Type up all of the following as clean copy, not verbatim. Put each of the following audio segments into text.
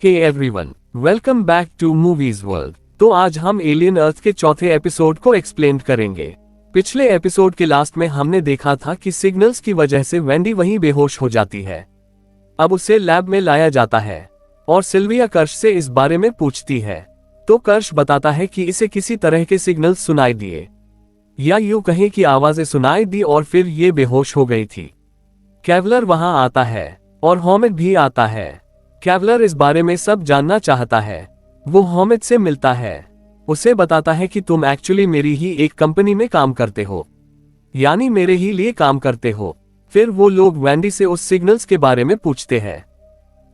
Hey everyone, welcome back to movies world. तो आज हम एलियन अर्थ के चौथे एपिसोड को एक्सप्लेन करेंगे। पिछले एपिसोड के लास्ट में हमने देखा था कि सिग्नल्स की वजह से वेंडी वहीं बेहोश हो जाती है। अब उसे लैब में लाया जाता है और सिल्विया कर्श से इस बारे में पूछती है। तो कर्श बताता है कि इसे किसी तरह के सिग्नल्स सुनाई दिए, या यूं कहें कि आवाजें सुनाई दी और फिर ये बेहोश हो गई थी। कैवलर वहां आता है और हॉमिट भी आता है। कैवलर इस बारे में सब जानना चाहता है। वो हॉमिट से मिलता है, उसे बताता है कि तुम एक्चुअली मेरी ही एक कंपनी में काम करते हो, यानी मेरे ही लिए काम करते हो। फिर वो लोग वेंडी से उस सिग्नल्स के बारे में पूछते हैं।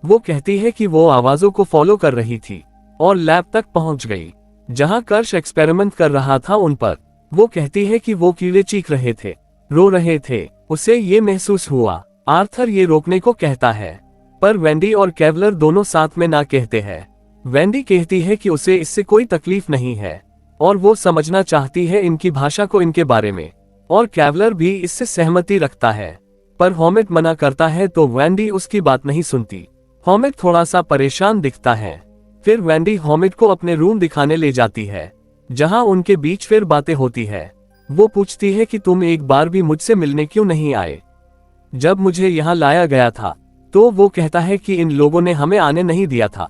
वो कहती है कि वो आवाजों को फॉलो कर रही थी और लैब तक पहुंच गई जहां कर्श एक्सपेरिमेंट कर रहा था उन पर। वो कहती है कि वो कीड़े चीख रहे थे, रो रहे थे, उसे ये महसूस हुआ। आर्थर ये रोकने को कहता है, पर वेंडी और कैवलर दोनों साथ में ना कहते हैं। वेंडी कहती है कि उसे इससे कोई तकलीफ नहीं है और वो समझना चाहती है इनकी भाषा को, इनके बारे में, और कैवलर भी इससे सहमति रखता है। पर हॉमिट मना करता है तो वेंडी उसकी बात नहीं सुनती। हॉमिट थोड़ा सा परेशान दिखता है। फिर वेंडी हॉमिट को अपने रूम दिखाने ले जाती है जहां उनके बीच फिर बातें होती है। वो पूछती है कि तुम एक बार भी मुझसे मिलने क्यों नहीं आए जब मुझे यहाँ लाया गया था। तो वो कहता है कि इन लोगों ने हमें आने नहीं दिया था,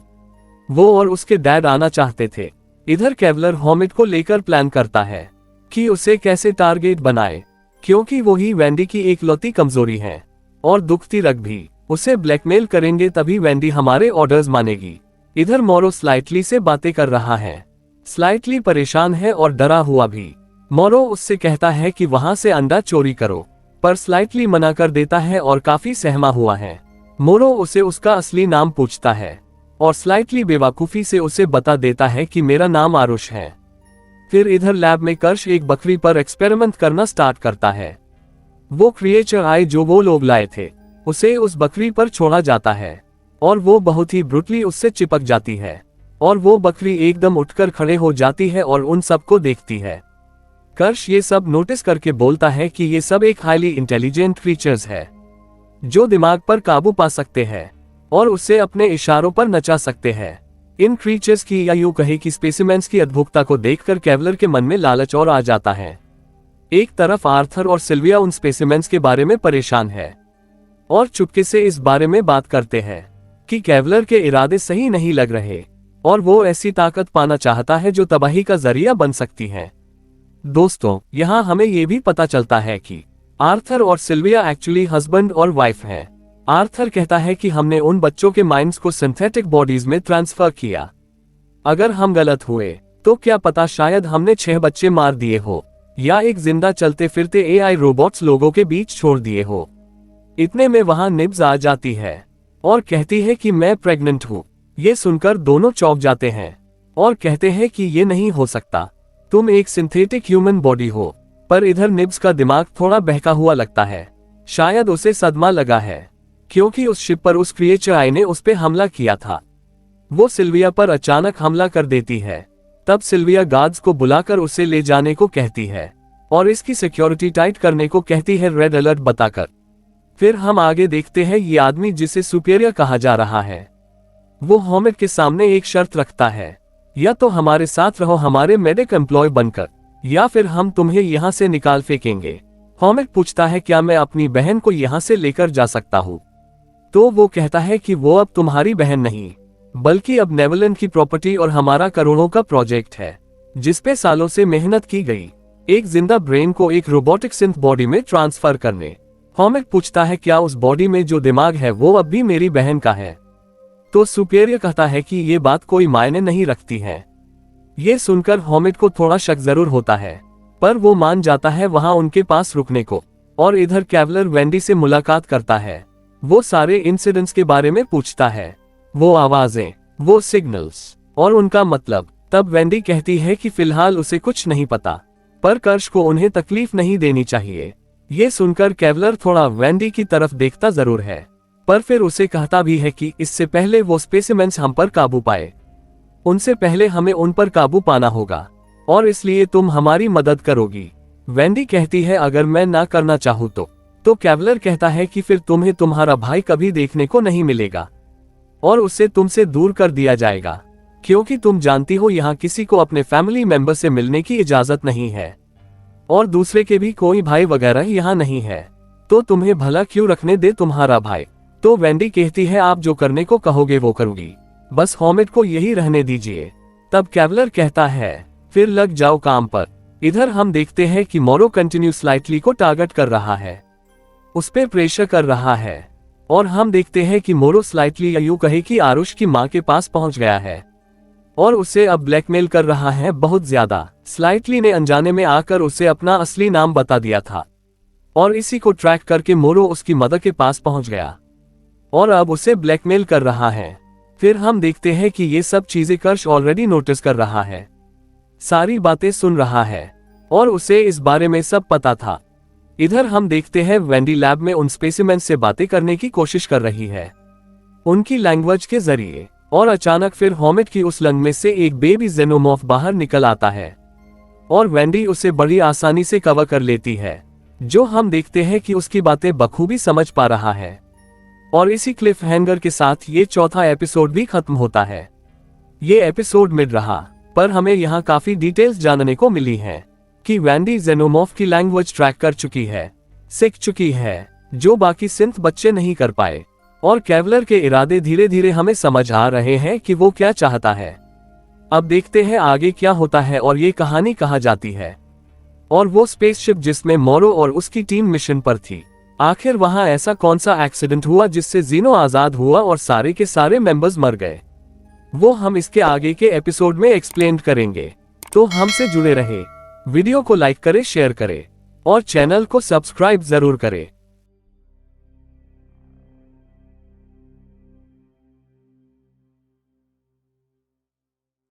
वो और उसके डैड आना चाहते थे। इधर कैवलर हॉमिट को लेकर प्लान करता है कि उसे कैसे टारगेट बनाए, क्योंकि वो ही वेंडी की एकलौती कमजोरी है और दुखती रग भी। उसे ब्लैकमेल करेंगे तभी वेंडी हमारे ऑर्डर्स मानेगी। इधर मोरो स्लाइटली से बातें कर रहा है। स्लाइटली परेशान है और डरा हुआ भी। मोरो उससे कहता है कि वहां से अंडा चोरी करो, पर स्लाइटली मना कर देता है और काफी सहमा हुआ है। मोरो उसे उसका असली नाम पूछता है और स्लाइटली बेवकूफी से उसे बता देता है कि मेरा नाम आरुष है। फिर इधर लैब में कर्श एक बकरी पर एक्सपेरिमेंट करना स्टार्ट करता है। वो क्रिएचर आए जो वो लोग लाए थे, उसे उस बकरी पर छोड़ा जाता है और वो बहुत ही ब्रूटली उससे चिपक जाती है और वो बकरी एकदम उठकर खड़े हो जाती है और उन सबको देखती है। कर्श ये सब नोटिस करके बोलता है कि ये सब एक हाईली इंटेलिजेंट क्रीचर्स है जो दिमाग पर काबू पा सकते हैं और उसे अपने इशारों पर नचा सकते हैं। इन क्रीचर्स की, या यूं कहे कि स्पेसिमेंस की अद्भुतता को देखकर कैवलर के मन में लालच और आ जाता है। एक तरफ आर्थर और सिल्विया उन स्पेसिमेंस के बारे में परेशान है और चुपके से इस बारे में बात करते हैं कि कैवलर के इरादे सही नहीं लग रहे और वो ऐसी ताकत पाना चाहता है जो तबाही का जरिया बन सकती है। दोस्तों, यहाँ हमें ये भी पता चलता है कि आर्थर और सिल्विया एक्चुअली हस्बैंड और वाइफ हैं। आर्थर कहता है कि हमने उन बच्चों के माइंड्स को सिंथेटिक बॉडीज में ट्रांसफर किया। अगर हम गलत हुए तो क्या पता शायद हमने 6 बच्चे मार दिए हो या एक जिंदा चलते फिरते एआई रोबोट्स लोगों के बीच छोड़ दिए हो। इतने में वहां निब्स आ जाती है और कहती है कि मैं प्रेग्नेंट हूँ। ये सुनकर दोनों चौंक जाते हैं और कहते हैं कि ये नहीं हो सकता, तुम एक सिंथेटिक ह्यूमन बॉडी हो। पर इधर निब्स का दिमाग थोड़ा बहका हुआ लगता है। शायद उसे सदमा लगा है क्योंकि उस शिप पर उस क्रिएचर आई ने उस पे हमला किया था। वो सिल्विया पर अचानक हमला कर देती है। तब सिल्विया गार्ड्स को बुलाकर उसे ले जाने को कहती है और इसकी सिक्योरिटी टाइट करने को कहती है, रेड अलर्ट बताकर। फिर हम आगे देखते हैं ये आदमी जिसे सुपेरियर कहा जा रहा है, वो हॉमिट के सामने एक शर्त रखता है, या तो हमारे साथ रहो हमारे मेडिक एम्प्लॉय बनकर, या फिर हम तुम्हें यहाँ से निकाल फेंकेंगे। हॉमिट पूछता है क्या मैं अपनी बहन को यहाँ से लेकर जा सकता हूँ? तो वो कहता है कि वो अब तुम्हारी बहन नहीं बल्कि अब नेवलैंड की प्रॉपर्टी और हमारा करोड़ों का प्रोजेक्ट है जिसपे सालों से मेहनत की गई, एक जिंदा ब्रेन को एक रोबोटिक सिंथ बॉडी में ट्रांसफर करने। हॉमिट पूछता है क्या उस बॉडी में जो दिमाग है वो अब भी मेरी बहन का है? तो सुपेरियर कहता है कि ये बात कोई मायने नहीं रखती है। ये सुनकर हॉमिट को थोड़ा शक जरूर होता है, पर वो मान जाता है वहां उनके पास रुकने को। और इधर कैवलर वेंडी से मुलाकात करता है। वो सारे इंसिडेंट्स के बारे में पूछता है, वो आवाजें, वो सिग्नल्स और उनका मतलब। तब वेंडी कहती है कि फिलहाल उसे कुछ नहीं पता, पर कर्श को उन्हें तकलीफ नहीं देनी चाहिए। ये सुनकर कैवलर थोड़ा वेंडी की तरफ देखता जरूर है, पर फिर उसे कहता भी है कि इससे पहले वो स्पेसिमेंस हम पर काबू पाए, उनसे पहले हमें उन पर काबू पाना होगा और इसलिए तुम हमारी मदद करोगी। वेंडी कहती है अगर मैं ना करना चाहूँ तो कैवलर कहता है कि फिर तुम्हें तुम्हारा भाई कभी देखने को नहीं मिलेगा और उसे तुमसे दूर कर दिया जाएगा, क्योंकि तुम जानती हो यहाँ किसी को अपने फैमिली मेंबर से मिलने की इजाजत नहीं है, और दूसरे के भी कोई भाई वगैरह यहाँ नहीं है, तो तुम्हें भला क्यों रखने दे तुम्हारा भाई। तो वेंडी कहती है आप जो करने को कहोगे वो करूंगी, बस हॉमिट को यही रहने दीजिए। तब कैवलर कहता है फिर लग जाओ काम पर। इधर हम देखते हैं कि मोरो कंटिन्यू स्लाइटली को टारगेट कर रहा है, उस पर प्रेशर कर रहा है, और हम देखते हैं कि मोरो स्लाइटली यूं कहे कि आरुष की मां के पास पहुंच गया है और उसे अब ब्लैकमेल कर रहा है बहुत ज्यादा। स्लाइटली ने अनजाने में आकर उसे अपना असली नाम बता दिया था, और इसी को ट्रैक करके मोरो उसकी मदर के पास पहुंच गया और अब उसे ब्लैकमेल कर रहा है। फिर हम देखते हैं कि ये सब चीजें कर्श ऑलरेडी नोटिस कर रहा है, सारी बातें सुन रहा है, और उसे इस बारे में सब पता था। इधर हम देखते हैं वेंडी लैब में उन स्पेसिमेन से बातें करने की कोशिश कर रही है उनकी लैंग्वेज के जरिए, और अचानक फिर हॉमिट की उस लंग में से एक बेबी जेनोमॉर्फ बाहर निकल आता है और वेंडी उसे बड़ी आसानी से कवर कर लेती है, जो हम देखते हैं कि उसकी बातें बखूबी समझ पा रहा है। और इसी क्लिफ हैंगर के साथ ये चौथा एपिसोड भी खत्म होता है। ये एपिसोड मिड रहा, पर हमें यहाँ काफी डिटेल्स जानने को मिली हैं कि वेंडी जेनोमॉर्फ की लैंग्वेज ट्रैक कर चुकी है, सीख चुकी है, जो बाकी सिंथ बच्चे नहीं कर पाए, और कैवलर के इरादे धीरे धीरे हमें समझ आ रहे हैं कि वो क्या चाहता है। अब देखते हैं आगे क्या होता है और ये कहानी कहाँ जाती है। और वो स्पेसशिप जिसमें मोरो और उसकी टीम मिशन पर थी, आखिर वहां ऐसा कौन सा एक्सीडेंट हुआ जिससे जीनो आजाद हुआ और सारे के सारे मेंबर्स मर गए, वो हम इसके आगे के एपिसोड में एक्सप्लेन करेंगे। तो हमसे जुड़े रहे, वीडियो को लाइक करें, शेयर करें और चैनल को सब्सक्राइब जरूर करें।